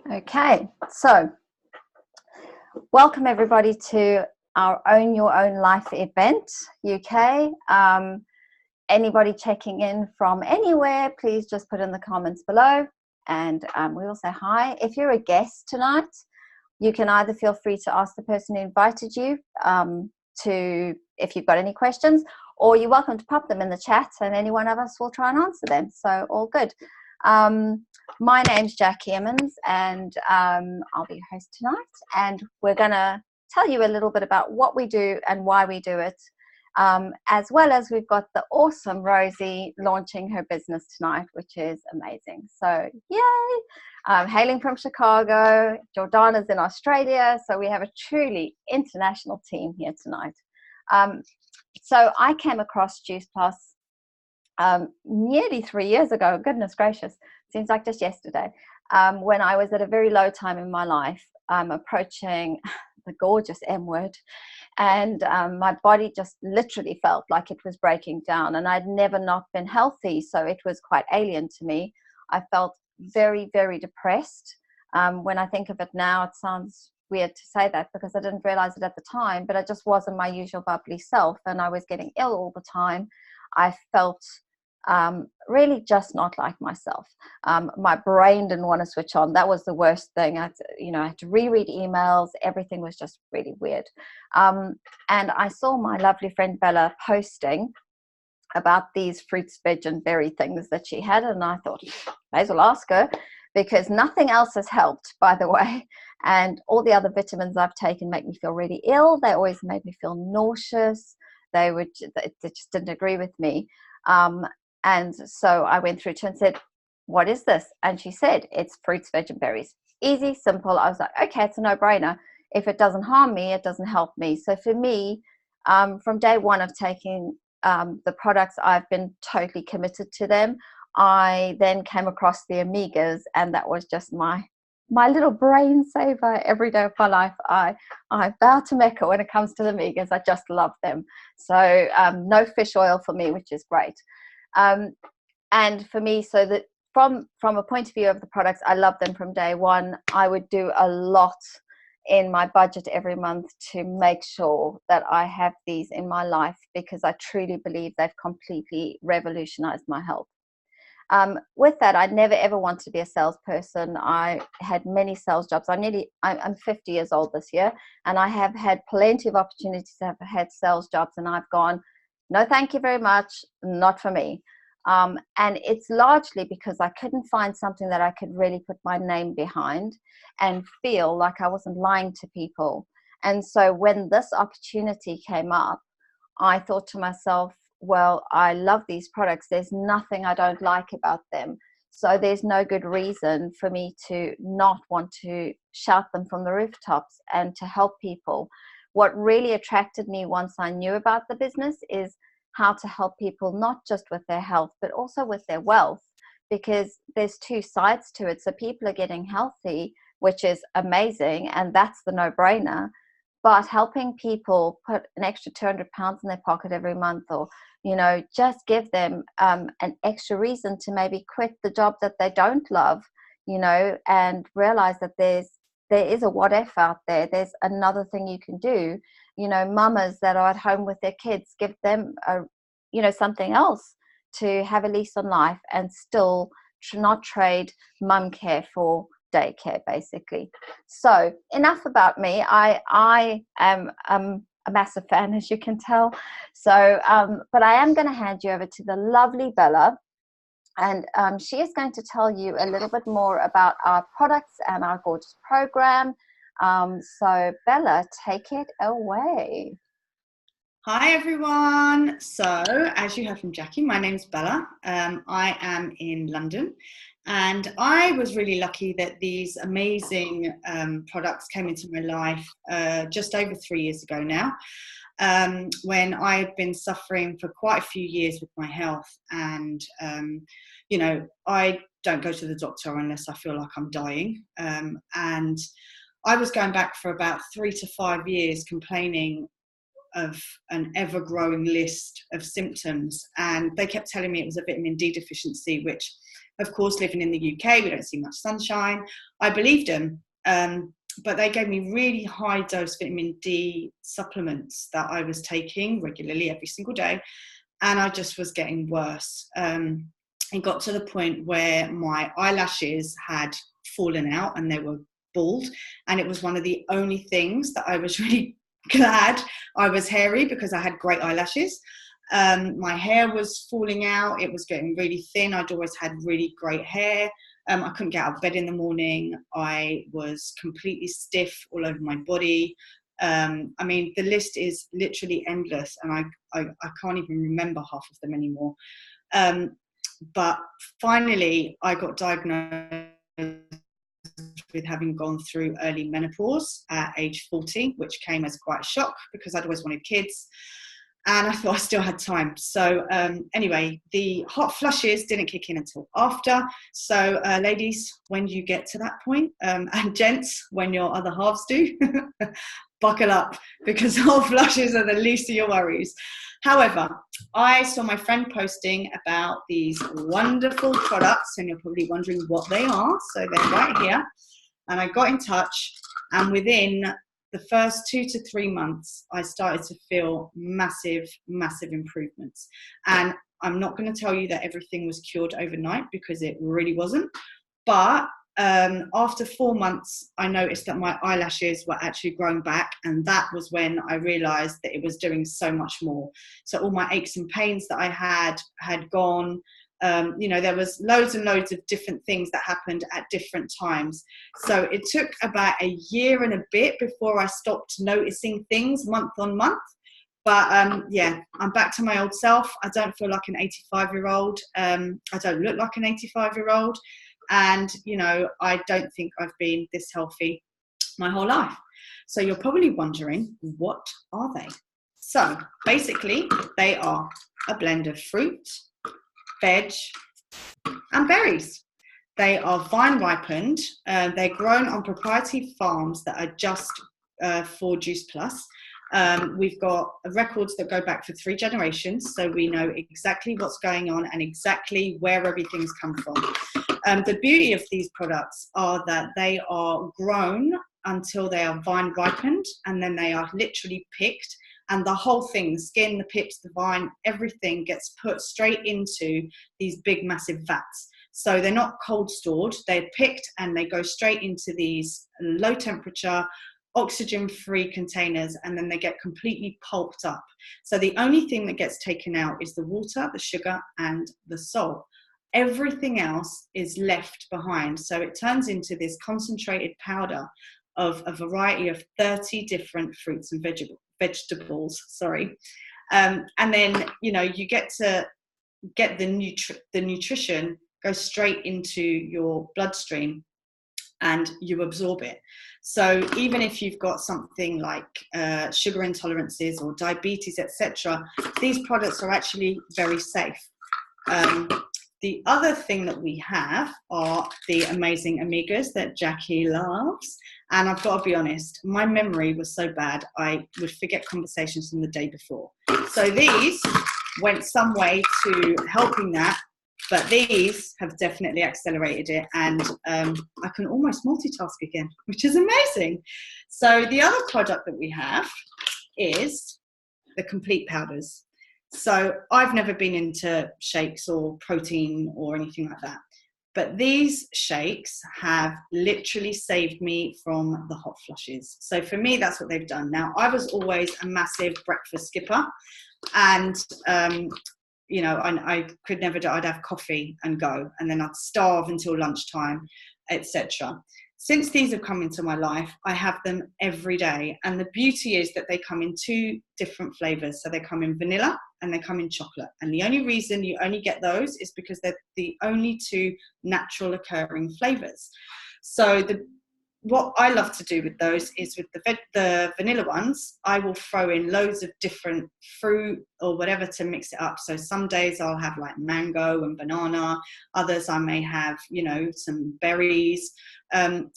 Okay, so welcome everybody to our Own Your Own Life event, UK. Anybody checking in from anywhere, please just put in the comments below and we will say hi. If you're a guest tonight, you can either feel free to ask the person who invited you if you've got any questions, or you're welcome to pop them in the chat and any one of us will try and answer them. So all good. My name's Jackie Emmons and I'll be your host tonight, and we're going to tell you a little bit about what we do and why we do it, as well as we've got the awesome Rosie launching her business tonight, which is amazing. So yay! Hailing from Chicago, Jordana's in Australia, so we have a truly international team here tonight. So I came across Juice Plus nearly 3 years ago. Goodness gracious, seems like just yesterday, when I was at a very low time in my life, approaching the gorgeous M word, and my body just literally felt like it was breaking down, and I'd never not been healthy, so it was quite alien to me. I felt very, very depressed. When I think of it now, it sounds weird to say that because I didn't realize it at the time, but I just wasn't my usual bubbly self, and I was getting ill all the time. I felt really just not like myself. My brain didn't want to switch on. That was the worst thing. I had to reread emails. Everything was just really weird. And I saw my lovely friend Bella posting about these fruits, veg and berry things that she had, and I thought, may as well ask her, because nothing else has helped, by the way. And all the other vitamins I've taken make me feel really ill. They always made me feel nauseous. They just didn't agree with me. And so I went through to her and said, what is this? And she said, it's fruits, veg and berries. Easy, simple. I was like, okay, it's a no-brainer. If it doesn't harm me, it doesn't help me. So for me, from day one of taking the products, I've been totally committed to them. I then came across the omegas, and that was just my little brain saver every day of my life. I bow to Mecca when it comes to the omegas. I just love them. So no fish oil for me, which is great. And for me, so that from a point of view of the products, I love them from day one. I would do a lot in my budget every month to make sure that I have these in my life, because I truly believe they've completely revolutionized my health. With that, I never ever wanted to be a salesperson. I had many sales jobs. I'm 50 years old this year, and I have had plenty of opportunities to have had sales jobs, and I've gone, no, thank you very much, not for me. And it's largely because I couldn't find something that I could really put my name behind and feel like I wasn't lying to people. And so when this opportunity came up, I thought to myself, well, I love these products. There's nothing I don't like about them. So there's no good reason for me to not want to shout them from the rooftops and to help people. What really attracted me once I knew about the business is how to help people, not just with their health, but also with their wealth, because there's two sides to it. So people are getting healthy, which is amazing, and that's the no-brainer. But helping people put an extra 200 pounds in their pocket every month, or, just give them an extra reason to maybe quit the job that they don't love, and realize that there is a what if out there. There's another thing you can do. Mamas that are at home with their kids, give them something else to have a lease on life and still not trade mum care for daycare, basically. So enough about me. I am a massive fan, as you can tell. So, but I am going to hand you over to the lovely Bella, and she is going to tell you a little bit more about our products and our gorgeous program. So Bella, take it away. Hi everyone. So as you heard from Jackie, my name's Bella. I am in London, and I was really lucky that these amazing products came into my life just over 3 years ago now, when I had been suffering for quite a few years with my health, and I don't go to the doctor unless I feel like I'm dying, and I was going back for about 3 to 5 years complaining of an ever-growing list of symptoms, and they kept telling me it was a vitamin D deficiency, which Of course, living in the UK, we don't see much sunshine. I believed them. But they gave me really high dose vitamin D supplements that I was taking regularly every single day. And I just was getting worse. It got to the point where my eyelashes had fallen out and they were bald. And it was one of the only things that I was really glad I was hairy, because I had great eyelashes. My hair was falling out. It was getting really thin. I'd always had really great hair. I couldn't get out of bed in the morning. I was completely stiff all over my body. I mean, the list is literally endless, and I can't even remember half of them anymore. But finally, I got diagnosed with having gone through early menopause at age 40, which came as quite a shock because I'd always wanted kids. And I thought I still had time. So anyway, the hot flushes didn't kick in until after. So ladies, when you get to that point, and gents, when your other halves do, buckle up, because hot flushes are the least of your worries. However, I saw my friend posting about these wonderful products, and you're probably wondering what they are. So they're right here. And I got in touch, and within the first 2 to 3 months, I started to feel massive, massive improvements. And I'm not going to tell you that everything was cured overnight, because it really wasn't. But after 4 months, I noticed that my eyelashes were actually growing back. And that was when I realized that it was doing so much more. So all my aches and pains that I had gone. There was loads and loads of different things that happened at different times. So it took about a year and a bit before I stopped noticing things month on month. But yeah, I'm back to my old self. I don't feel like an 85-year-old. I don't look like an 85-year-old. And, I don't think I've been this healthy my whole life. So you're probably wondering, what are they? So basically, they are a blend of fruit, veg, and berries. They are vine ripened. They're grown on proprietary farms that are just for Juice Plus. We've got records that go back for 3 generations, so we know exactly what's going on and exactly where everything's come from. The beauty of these products are that they are grown until they are vine ripened, and then they are literally picked. And the whole thing, the skin, the pips, the vine, everything gets put straight into these big, massive vats. So they're not cold stored, they're picked and they go straight into these low temperature, oxygen-free containers, and then they get completely pulped up. So the only thing that gets taken out is the water, the sugar, and the salt. Everything else is left behind. So it turns into this concentrated powder of a variety of 30 different fruits and vegetables, and then you get to get the nutrition go straight into your bloodstream and you absorb it. So even if you've got something like sugar intolerances or diabetes, etc., these products are actually very safe. The other thing that we have are the amazing omegas that Jackie loves. And I've got to be honest, my memory was so bad, I would forget conversations from the day before. So these went some way to helping that, but these have definitely accelerated it. And I can almost multitask again, which is amazing. So the other product that we have is the complete powders. So I've never been into shakes or protein or anything like that. But these shakes have literally saved me from the hot flushes. So for me, that's what they've done. Now, I was always a massive breakfast skipper. And, I could never do, I'd have coffee and go. And then I'd starve until lunchtime, etc. Since these have come into my life, I have them every day. And the beauty is that they come in 2 different flavors. So they come in vanilla and they come in chocolate. And the only reason you only get those is because they're the only 2 natural occurring flavors. So what I love to do with those is with the vanilla ones, I will throw in loads of different fruit or whatever to mix it up. So some days I'll have like mango and banana. Others I may have, some berries. And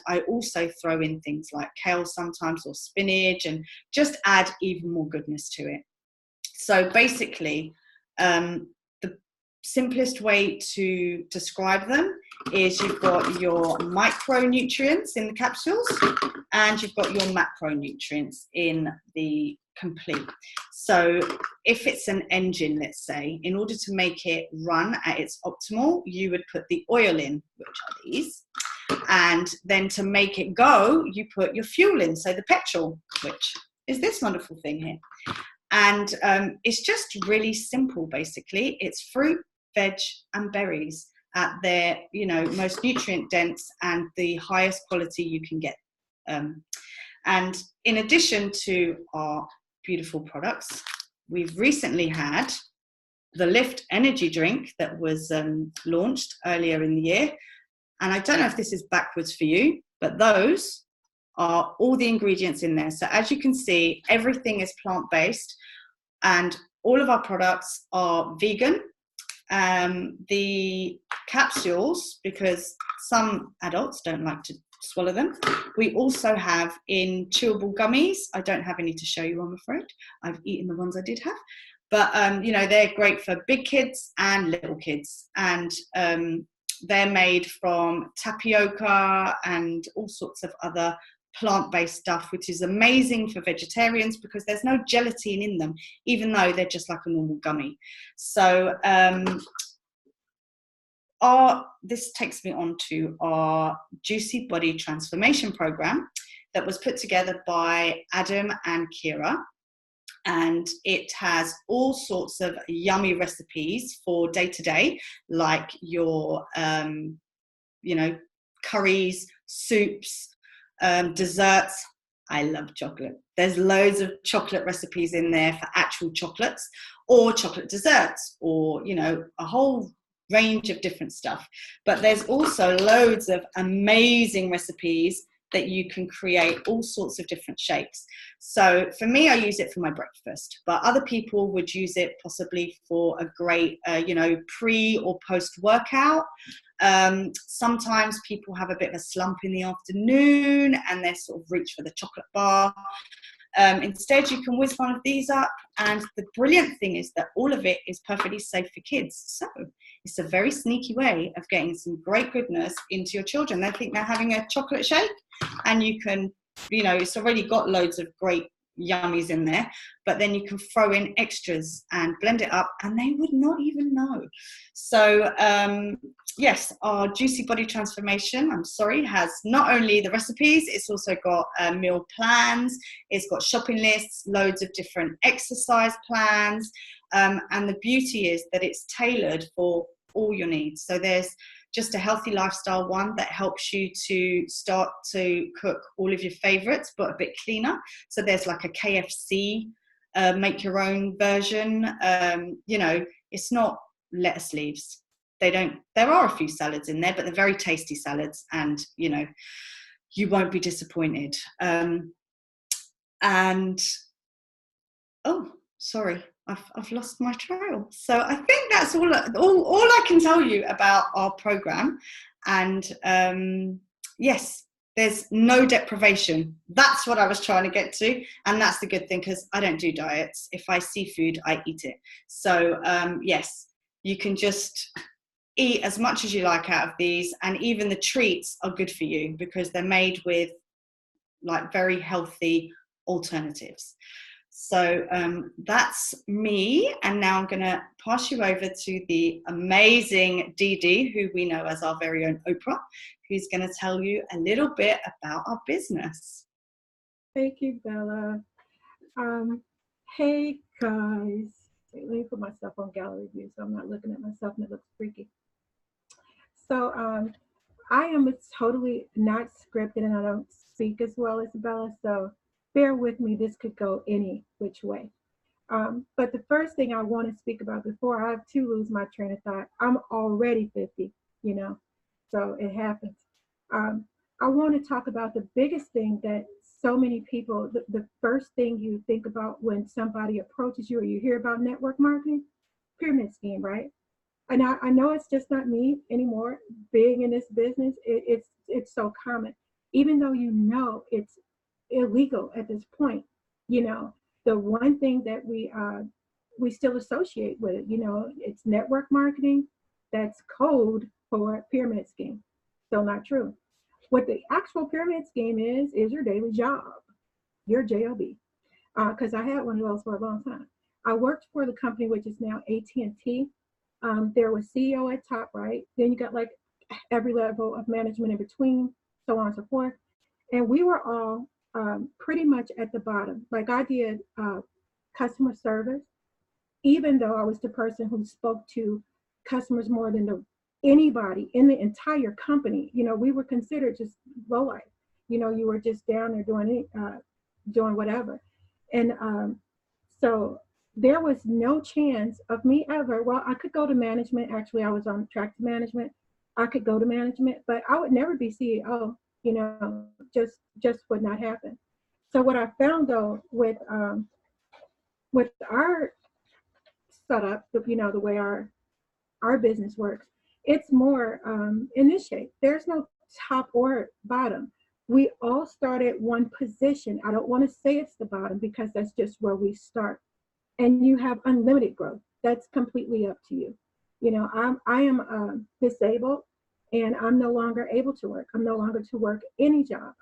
I also throw in things like kale sometimes or spinach and just add even more goodness to it. So basically, simplest way to describe them is you've got your micronutrients in the capsules and you've got your macronutrients in the complete. So if it's an engine, let's say, in order to make it run at its optimal, you would put the oil in, which are these. And then to make it go, you put your fuel in, so the petrol, which is this wonderful thing here. And it's just really simple, basically. It's fruit, veg, and berries at their, you know, most nutrient dense and the highest quality you can get. And in addition to our beautiful products, we've recently had the Lift energy drink that was launched earlier in the year. And I don't know if this is backwards for you, but those are all the ingredients in there. So as you can see, everything is plant-based and all of our products are vegan. The capsules, because some adults don't like to swallow them, we also have in chewable gummies. I don't have any to show you, I'm afraid. I've eaten the ones I did have. But, you know, they're great for big kids and little kids. And they're made from tapioca and all sorts of other plant-based stuff, which is amazing for vegetarians because there's no gelatin in them, even though they're just like a normal gummy. So this takes me on to our Juicy Body Transformation Program that was put together by Adam and Kira. And it has all sorts of yummy recipes for day to day, like your, you know, curries, soups, desserts. I love chocolate. There's loads of chocolate recipes in there for actual chocolates or chocolate desserts or, you know, a whole range of different stuff. But there's also loads of amazing recipes that you can create all sorts of different shapes. So for me, I use it for my breakfast, but other people would use it possibly for a great, you know, pre or post workout. Sometimes people have a bit of a slump in the afternoon and they sort of reach for the chocolate bar. Instead, you can whiz one of these up, and the brilliant thing is that all of it is perfectly safe for kids. So it's a very sneaky way of getting some great goodness into your children. They think they're having a chocolate shake, and you can, you know, it's already got loads of great yummies in there, but then you can throw in extras and blend it up and they would not even know. So yes, our Juicy Body Transformation, has not only the recipes, it's also got meal plans, it's got shopping lists, loads of different exercise plans, and the beauty is that it's tailored for all your needs. So there's just a healthy lifestyle one that helps you to start to cook all of your favorites, but a bit cleaner. So there's like a KFC, make your own version. You know, it's not lettuce leaves. There are a few salads in there, but they're very tasty salads, and, you know, you won't be disappointed. And, oh, sorry. I've lost my trail. So I think that's all I can tell you about our program. And yes, there's no deprivation. That's what I was trying to get to. And that's the good thing, because I don't do diets. If I see food, I eat it. So yes, you can just eat as much as you like out of these. And even the treats are good for you because they're made with like very healthy alternatives. So that's me, and now I'm going to pass you over to the amazing Dee Dee, who we know as our very own Oprah, who's going to tell you a little bit about our business. Thank you, Bella. Hey guys, wait, let me put myself on gallery view so I'm not looking at myself and it looks freaky. So I am totally not scripted and I don't speak as well as Bella, so bear with me, this could go any which way. But the first thing I want to speak about before I have to lose my train of thought, I'm already 50, you know, so it happens. I want to talk about the biggest thing that so many people, the first thing you think about when somebody approaches you or you hear about network marketing, pyramid scheme, right? And I know it's just not me anymore being in this business. It's so common, even though you know it's illegal at this point. You know, the one thing that we still associate with it. You know, it's network marketing. That's code for pyramid scheme. Still not true. What the actual pyramid scheme is your daily job, your job. Because I had one of those for a long time. I worked for the company, which is now AT&T. There was CEO at top, right? Then you got like every level of management in between, so on and so forth. And we were all pretty much at the bottom. Like I did customer service, even though I was the person who spoke to customers more than anybody in the entire company. You know, we were considered just low life. You know, you were just down there doing whatever. And so there was no chance of me ever. Well, I could go to management. Actually, I was on track to management. I could go to management, but I would never be CEO. You know, just would not happen. So what I found though with our setup, you know, the way our business works, it's more in this shape. There's no top or bottom. We all start at one position. I don't want to say it's the bottom because that's just where we start. And you have unlimited growth. That's completely up to you. You know, I am disabled and I'm no longer able to work. I'm no longer to work any job.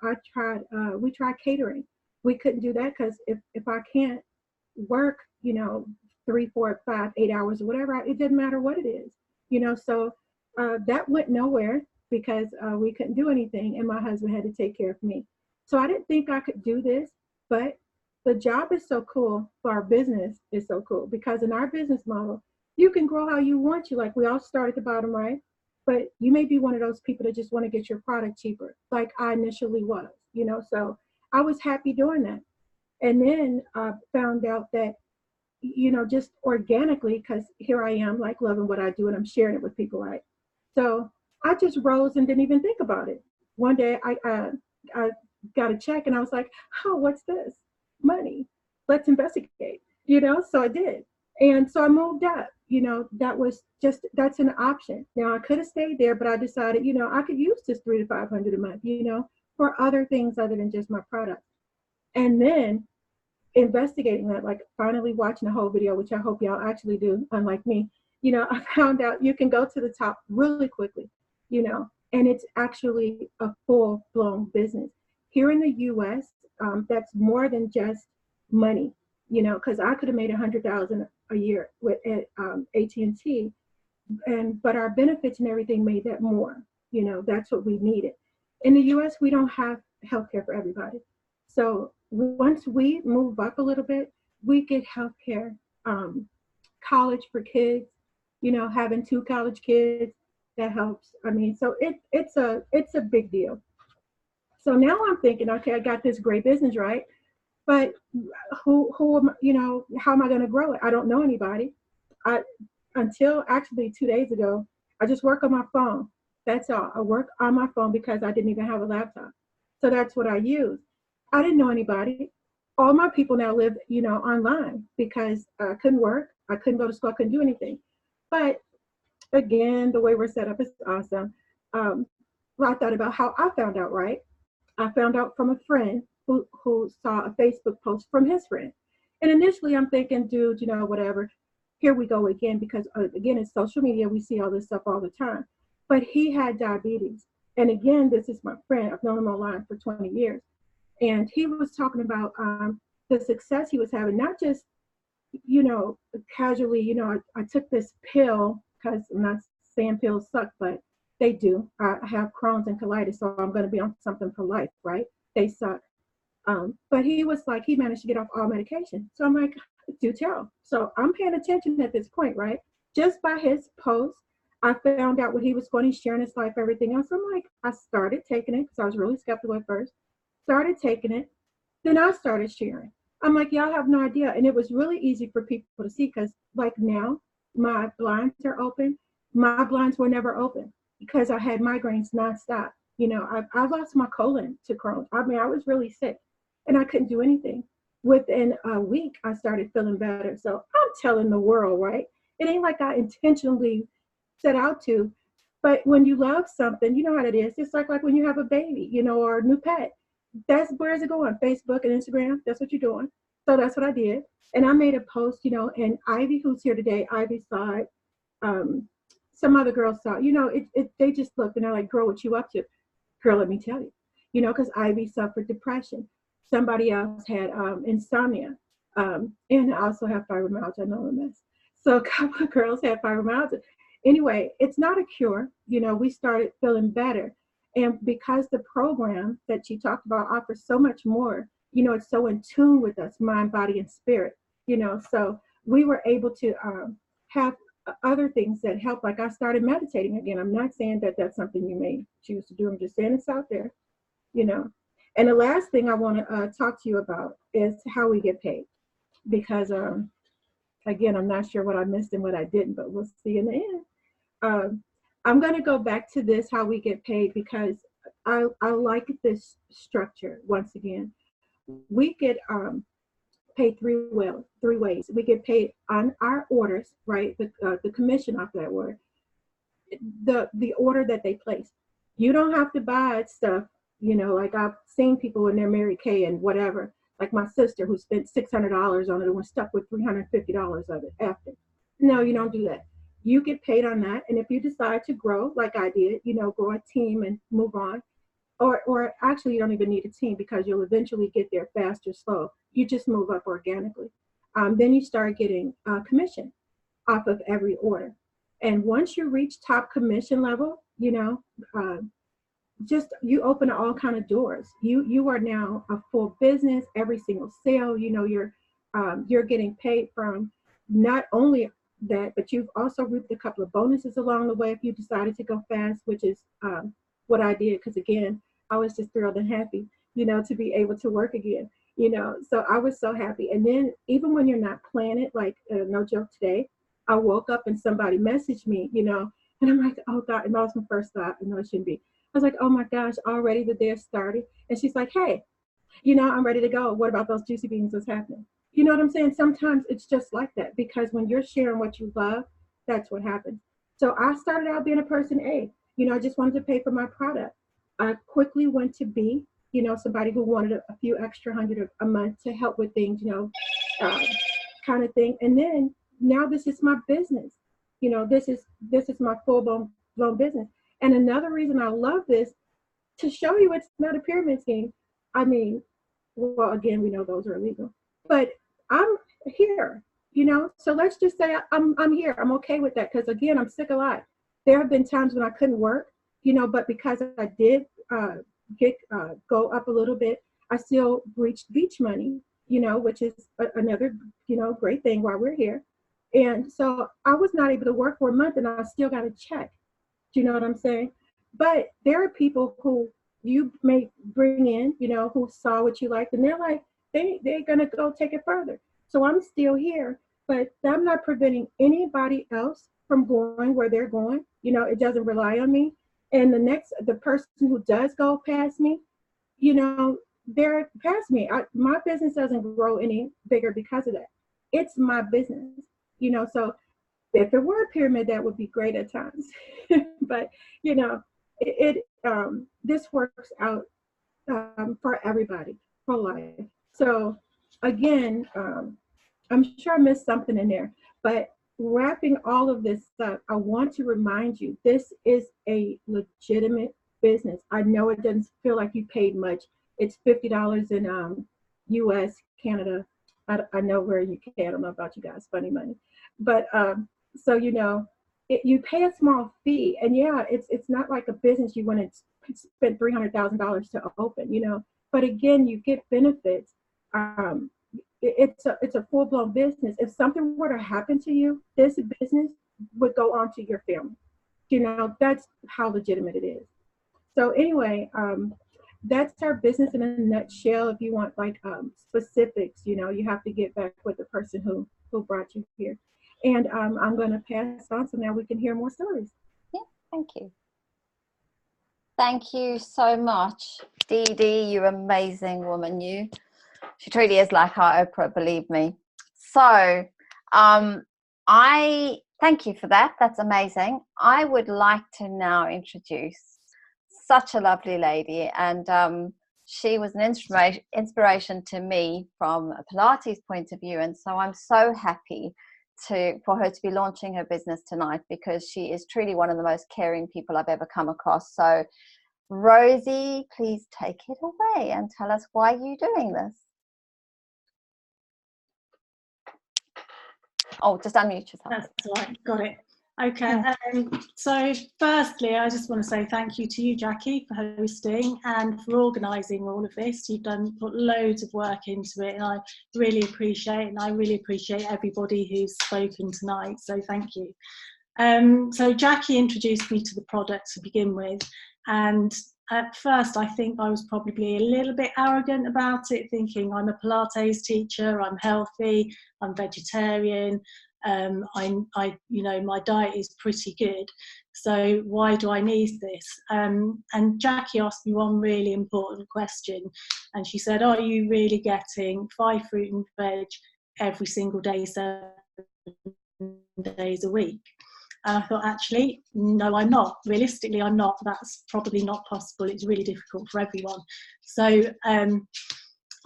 We tried catering. We couldn't do that because if I can't work, you know, 3, 4, 5, 8 hours or whatever, it doesn't matter what it is, you know, so that went nowhere because we couldn't do anything and my husband had to take care of me. So I didn't think I could do this, but the job is so cool for our business is so cool because in our business model, you can grow how you want to. Like we all start at the bottom, right? But you may be one of those people that just want to get your product cheaper, like I initially was, you know, so I was happy doing that. And then I found out that, you know, just organically, because here I am, like loving what I do and I'm sharing it with people, right? So I just rose and didn't even think about it. One day I got a check and I was like, oh, what's this? Money. Let's investigate, you know? So I did. And so I moved up, you know, that's an option. Now I could have stayed there, but I decided, you know, I could use this $300 to $500 a month, you know, for other things other than just my product. And then investigating that, like finally watching the whole video, which I hope y'all actually do, unlike me, you know, I found out you can go to the top really quickly, you know, and it's actually a full-blown business. Here in the US, that's more than just money, you know, because I could have made $100,000 a year with AT&T, but our benefits and everything made that more, you know, that's what we needed. In the US, we don't have healthcare for everybody. So once we move up a little bit, we get healthcare, college for kids, you know, having 2 college kids, that helps. I mean, so it's a big deal. So now I'm thinking, okay, I got this great business, right? But who am, you know, how am I going to grow it? I don't know anybody. Until actually 2 days ago, I just work on my phone. That's all. I work on my phone because I didn't even have a laptop. So that's what I use. I didn't know anybody. All my people now live, you know, online because I couldn't work. I couldn't go to school. I couldn't do anything. But again, the way we're set up is awesome. Well, I thought about how I found out, right? I found out from a friend who saw a Facebook post from his friend. And initially I'm thinking, dude, you know, whatever. Here we go again, because again, it's social media. We see all this stuff all the time. But he had diabetes. And again, this is my friend. I've known him online for 20 years. And he was talking about the success he was having, not just, you know, casually, you know, I took this pill because I'm not saying pills suck, but they do. I have Crohn's and colitis, so I'm going to be on something for life, right? They suck. But he was like, he managed to get off all medication. So I'm like, do tell. So I'm paying attention at this point, right? Just by his post, I found out what he was going, he's sharing his life, everything else. I'm like, I started taking it because I was really skeptical at first. Started taking it. Then I started sharing. I'm like, y'all have no idea. And it was really easy for people to see because like now my blinds are open. My blinds were never open because I had migraines nonstop. You know, I lost my colon to Crohn's. I mean, I was really sick and I couldn't do anything. Within a week, I started feeling better. So I'm telling the world, right? It ain't like I intentionally set out to, but when you love something, you know how it is. It's like when you have a baby, you know, or a new pet. That's where is it going? Facebook and Instagram. That's what you're doing. So that's what I did. And I made a post, and Ivy, who's here today, Ivy saw it. Some other girls saw it. They just looked and they're like, girl, what you up to? Girl, let me tell you, because Ivy suffered depression. Somebody else had insomnia, and I also have fibromyalgia. I know I'm a mess. So a couple of girls had fibromyalgia. Anyway, it's not a cure. We started feeling better. And because the program that she talked about offers so much more, it's so in tune with us, mind, body, and spirit, so we were able to have other things that help. Like I started meditating again. I'm not saying that that's something you may choose to do. I'm just saying it's out there, And the last thing I want to talk to you about is how we get paid. Because, again, I'm not sure what I missed and what I didn't, but we'll see in the end. I'm going to go back to this, how we get paid, because I like this structure. Once again, we get paid three ways. We get paid on our orders, right? The commission off that order, the order that they place. You don't have to buy stuff, like I've seen people when they're Mary Kay and whatever, like my sister who spent $600 on it and was stuck with $350 of it after. No, you don't do that. You get paid on that. And if you decide to grow, like I did, grow a team and move on, or actually you don't even need a team because you'll eventually get there fast or slow. You just move up organically. Then you start getting commission off of every order. And once you reach top commission level, just you open all kind of doors. You are now a full business. Every single sale, you're getting paid from not only that, but you've also reaped a couple of bonuses along the way if you decided to go fast, which is what I did. Because again, I was just thrilled and happy, to be able to work again, so I was so happy. And then even when you're not planning it, like no joke today, I woke up and somebody messaged me, and I'm like, oh God, and that was my first thought. I know it shouldn't be. I was like, oh my gosh, already the day started. And she's like, hey, I'm ready to go. What about those juicy beans? What's happening? You know what I'm saying? Sometimes it's just like that, because when you're sharing what you love, that's what happens. So I started out being a person A, I just wanted to pay for my product. I quickly went to B, somebody who wanted a few extra hundred a month to help with things, kind of thing. And then now this is my business. This is my full blown business. And another reason I love this, to show you it's not a pyramid scheme. I mean, well, again, we know those are illegal, but I'm here, so let's just say I'm here. I'm okay with that. Cause again, I'm sick a lot. There have been times when I couldn't work, but because I did go up a little bit, I still reached beach money, which is another, great thing while we're here. And so I was not able to work for a month and I still got a check. Do you know what I'm saying? But there are people who you may bring in, who saw what you liked, and they're like, they're going to go take it further. So I'm still here, but I'm not preventing anybody else from going where they're going. It doesn't rely on me. And the person who does go past me, they're past me. My business doesn't grow any bigger because of that. It's my business, so if it were a pyramid, that would be great at times. But, this works out for everybody, for life. So again, I'm sure I missed something in there, but wrapping all of this up, I want to remind you, this is a legitimate business. I know it doesn't feel like you paid much. It's $50 in US, Canada. I know where you can. I don't know about you guys, funny money. But so, you pay a small fee, and yeah, it's not like a business you want to spend $300,000 to open, but again, you get benefits. It's a full-blown business. If something were to happen to you, this business would go on to your family. That's how legitimate it is. So anyway, that's our business in a nutshell. If you want like specifics, you have to get back with the person who brought you here. And I'm going to pass on so now we can hear more stories. Yeah, thank you. Thank you so much, Dee Dee. You're an amazing woman. She truly is like our Oprah, believe me. So I thank you for that. That's amazing. I would like to now introduce such a lovely lady, and she was an inspiration to me from a Pilates point of view. And so I'm so happy for her to be launching her business tonight, because she is truly one of the most caring people I've ever come across. So Rosie, please take it away and tell us why you're doing this. Oh, just unmute yourself. That's all right, got it. Okay, so firstly, I just want to say thank you to you, Jackie, for hosting and for organising all of this. You've put loads of work into it, and I really appreciate it, and I really appreciate everybody who's spoken tonight, so thank you. So Jackie introduced me to the product to begin with, and at first I think I was probably a little bit arrogant about it, thinking I'm a Pilates teacher, I'm healthy, I'm vegetarian, my diet is pretty good, so why do I need this? And Jackie asked me one really important question, and she said, are you really getting 5 fruit and veg every single day, 7 days a week? And I thought, actually, no, I'm not. Realistically, I'm not. That's probably not possible. It's really difficult for everyone. So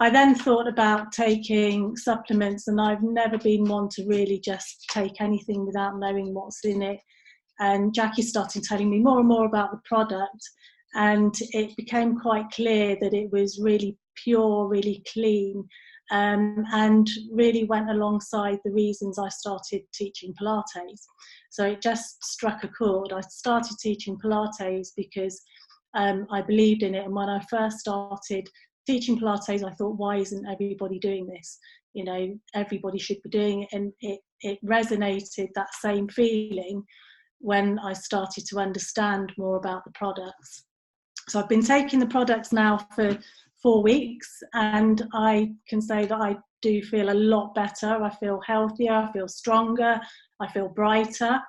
I then thought about taking supplements, and I've never been one to really just take anything without knowing what's in it. And Jackie started telling me more and more about the product, and it became quite clear that it was really pure, really clean, and really went alongside the reasons I started teaching Pilates. So it just struck a chord. I started teaching Pilates because I believed in it, and when I first started teaching Pilates, I thought, why isn't everybody doing this? You know, everybody should be doing it. And it resonated, that same feeling, when I started to understand more about the products. So I've been taking the products now for 4 weeks, and I can say that I do feel a lot better. I feel healthier, I feel stronger, I feel brighter.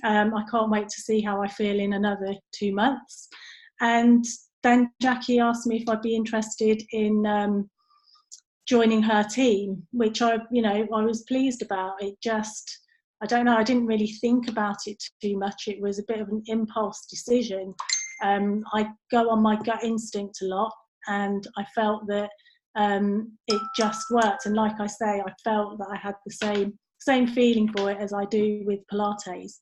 I can't wait to see how I feel in another 2 months. And then Jackie asked me if I'd be interested in joining her team, which I was pleased about. It just, I don't know, I didn't really think about it too much. It was a bit of an impulse decision. I go on my gut instinct a lot, and I felt that it just worked. And like I say, I felt that I had the same feeling for it as I do with Pilates.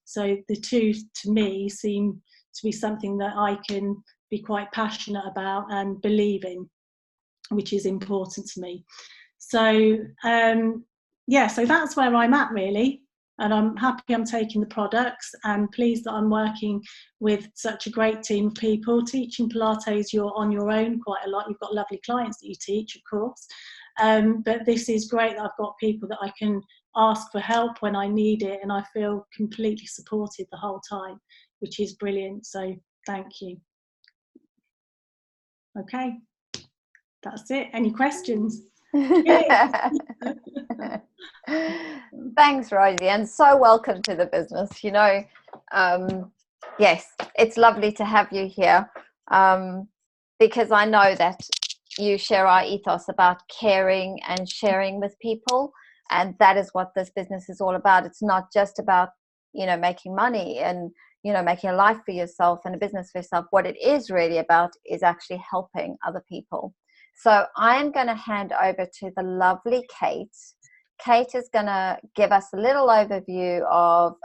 So the two, to me, seem to be something that I can be quite passionate about and believe in, which is important to me. So so that's where I'm at, really, and I'm happy I'm taking the products, and pleased that I'm working with such a great team of people. Teaching Pilates, you're on your own quite a lot. You've got lovely clients that you teach, of course, but this is great that I've got people that I can ask for help when I need it, and I feel completely supported the whole time, which is brilliant. So thank you. Okay, that's it. Any questions? Thanks, Rosie, and so welcome to the business. You know, yes, it's lovely to have you here, because I know that you share our ethos about caring and sharing with people, and that is what this business is all about. It's not just about, you know, making money and, you know, making a life for yourself and a business for yourself. What it is really about is actually helping other people. So I'm going to hand over to the lovely Kate. Kate is going to give us a little overview of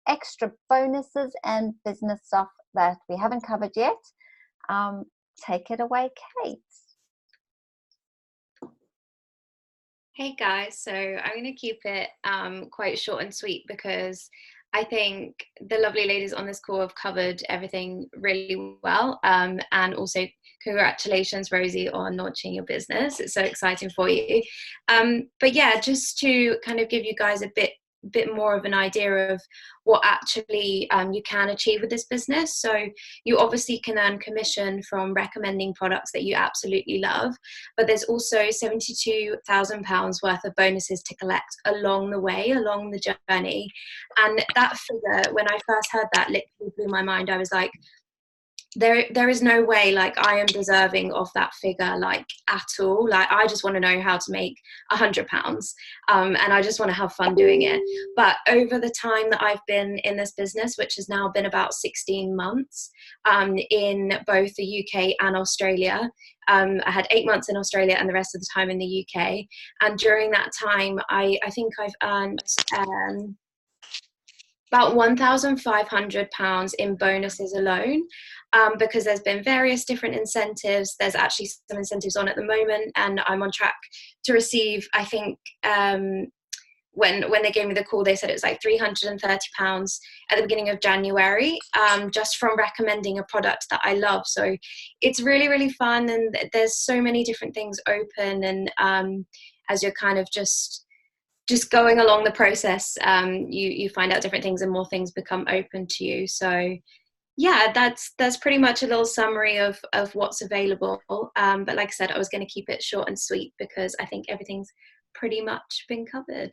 extra bonuses and business stuff that we haven't covered yet. Take it away, Kate. Hey guys, so I'm going to keep it quite short and sweet, because I think the lovely ladies on this call have covered everything really well, and also congratulations, Rosie, on launching your business. It's so exciting for you. But yeah, just to kind of give you guys a bit more of an idea of what actually you can achieve with this business. So you obviously can earn commission from recommending products that you absolutely love, but there's also £72,000 worth of bonuses to collect along the way, along the journey. And that figure, when I first heard that, literally blew my mind. I was like, there is no way like I am deserving of that figure, like at all. Like I just want to know how to make £100, and I just want to have fun doing it. But over the time that I've been in this business, which has now been about 16 months, in both the UK and Australia, I had 8 months in Australia and the rest of the time in the UK. And during that time, I think I've earned about £1,500 in bonuses alone, because there's been various different incentives. There's actually some incentives on at the moment, and I'm on track to receive, I think, when they gave me the call, they said it was like £330 at the beginning of January, just from recommending a product that I love. So it's really, really fun, and there's so many different things open, and as you're kind of just going along the process, you find out different things and more things become open to you. So yeah, that's pretty much a little summary of what's available. But like I said, I was going to keep it short and sweet because I think everything's pretty much been covered.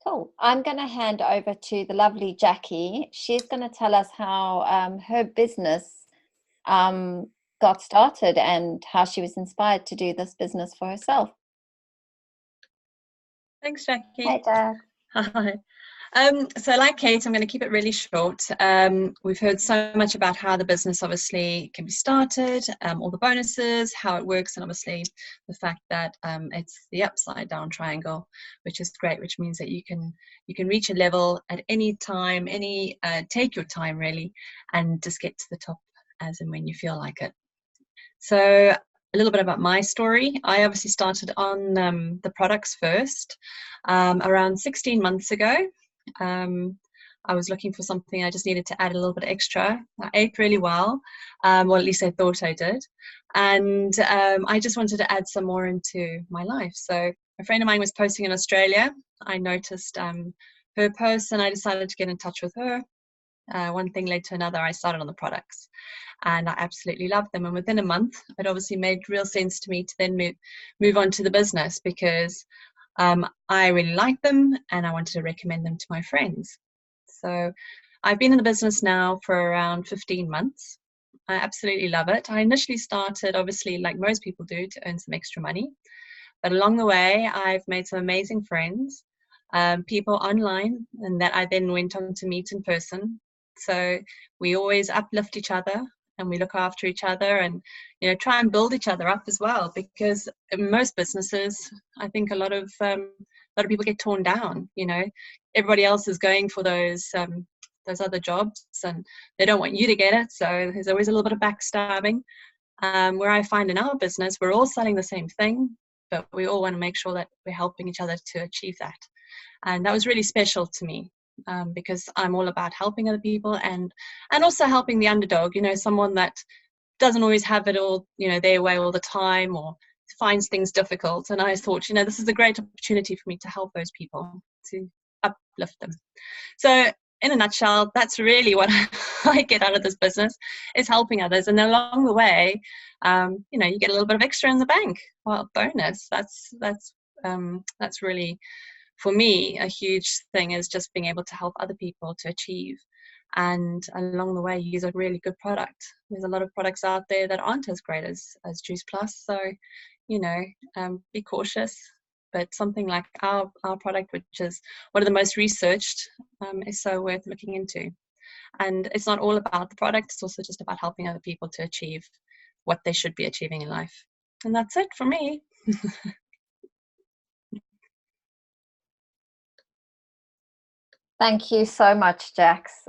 Cool. I'm going to hand over to the lovely Jackie. She's going to tell us how her business got started and how she was inspired to do this business for herself. Thanks, Jackie. Hey, Jack. Hi. So like Kate, I'm going to keep it really short. We've heard so much about how the business obviously can be started, all the bonuses, how it works, and obviously the fact that it's the upside down triangle, which is great, which means that you can reach a level at any time, take your time really, and just get to the top as and when you feel like it. So a little bit about my story. I obviously started on the products first around 16 months ago. I was looking for something. I just needed to add a little bit extra. I ate really well, well, at least I thought I did. And I just wanted to add some more into my life. So a friend of mine was posting in Australia. I noticed her post and I decided to get in touch with her. One thing led to another. I started on the products and I absolutely loved them. And within a month, it obviously made real sense to me to then move on to the business because I really liked them and I wanted to recommend them to my friends. So I've been in the business now for around 15 months. I absolutely love it. I initially started, obviously, like most people do, to earn some extra money. But along the way, I've made some amazing friends, people online, and that I then went on to meet in person. So we always uplift each other and we look after each other and, you know, try and build each other up as well, because in most businesses, I think a lot of people get torn down. You know, everybody else is going for those other jobs and they don't want you to get it. So there's always a little bit of backstabbing. Where I find in our business, we're all selling the same thing, but we all want to make sure that we're helping each other to achieve that. And that was really special to me. Because I'm all about helping other people and also helping the underdog, you know, someone that doesn't always have it all, you know, their way all the time or finds things difficult. And I thought, you know, this is a great opportunity for me to help those people, to uplift them. So in a nutshell, that's really what I get out of this business, is helping others. And along the way, you know, you get a little bit of extra in the bank. Well, bonus, that's really, for me, a huge thing is just being able to help other people to achieve. And along the way, use a really good product. There's a lot of products out there that aren't as great as Juice Plus. So, you know, be cautious. But something like our product, which is one of the most researched, is so worth looking into. And it's not all about the product. It's also just about helping other people to achieve what they should be achieving in life. And that's it for me. Thank you so much, Jax.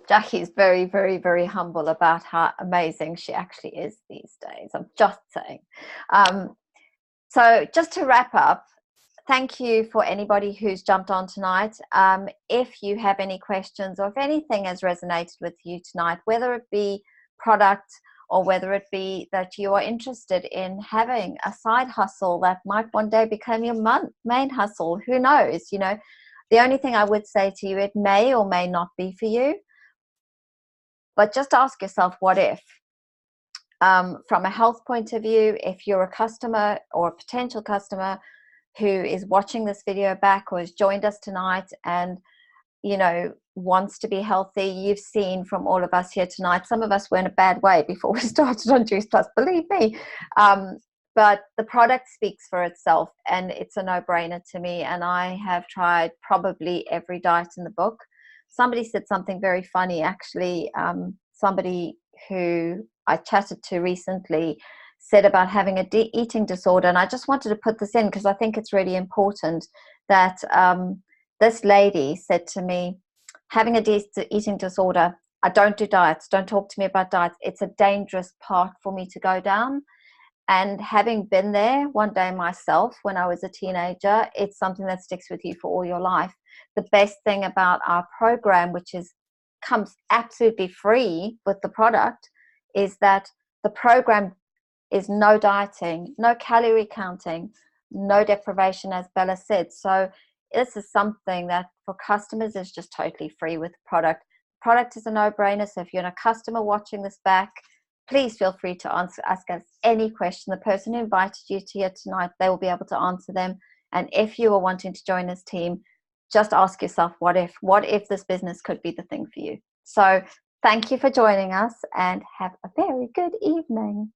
Jackie's very, very, very humble about how amazing she actually is these days. I'm just saying. So just to wrap up, thank you for anybody who's jumped on tonight. If you have any questions or if anything has resonated with you tonight, whether it be product or whether it be that you are interested in having a side hustle that might one day become your main hustle, who knows? You know, the only thing I would say to you, it may or may not be for you, but just ask yourself, what if? From a health point of view, if you're a customer or a potential customer who is watching this video back or has joined us tonight and, you know, wants to be healthy, you've seen from all of us here tonight, some of us were in a bad way before we started on Juice Plus, believe me. But the product speaks for itself, and it's a no-brainer to me. And I have tried probably every diet in the book. Somebody said something very funny, actually. Somebody who I chatted to recently said about having a eating disorder. And I just wanted to put this in because I think it's really important that this lady said to me, having a eating disorder, I don't do diets. Don't talk to me about diets. It's a dangerous path for me to go down. And having been there one day myself when I was a teenager, it's something that sticks with you for all your life. The best thing about our program, which comes absolutely free with the product, is that the program is no dieting, no calorie counting, no deprivation, as Bella said. So this is something that for customers is just totally free with the product. Product is a no-brainer. So if you're a customer watching this back, please feel free to ask us any question. The person who invited you to here tonight, they will be able to answer them. And if you are wanting to join this team, just ask yourself, what if this business could be the thing for you? So thank you for joining us and have a very good evening.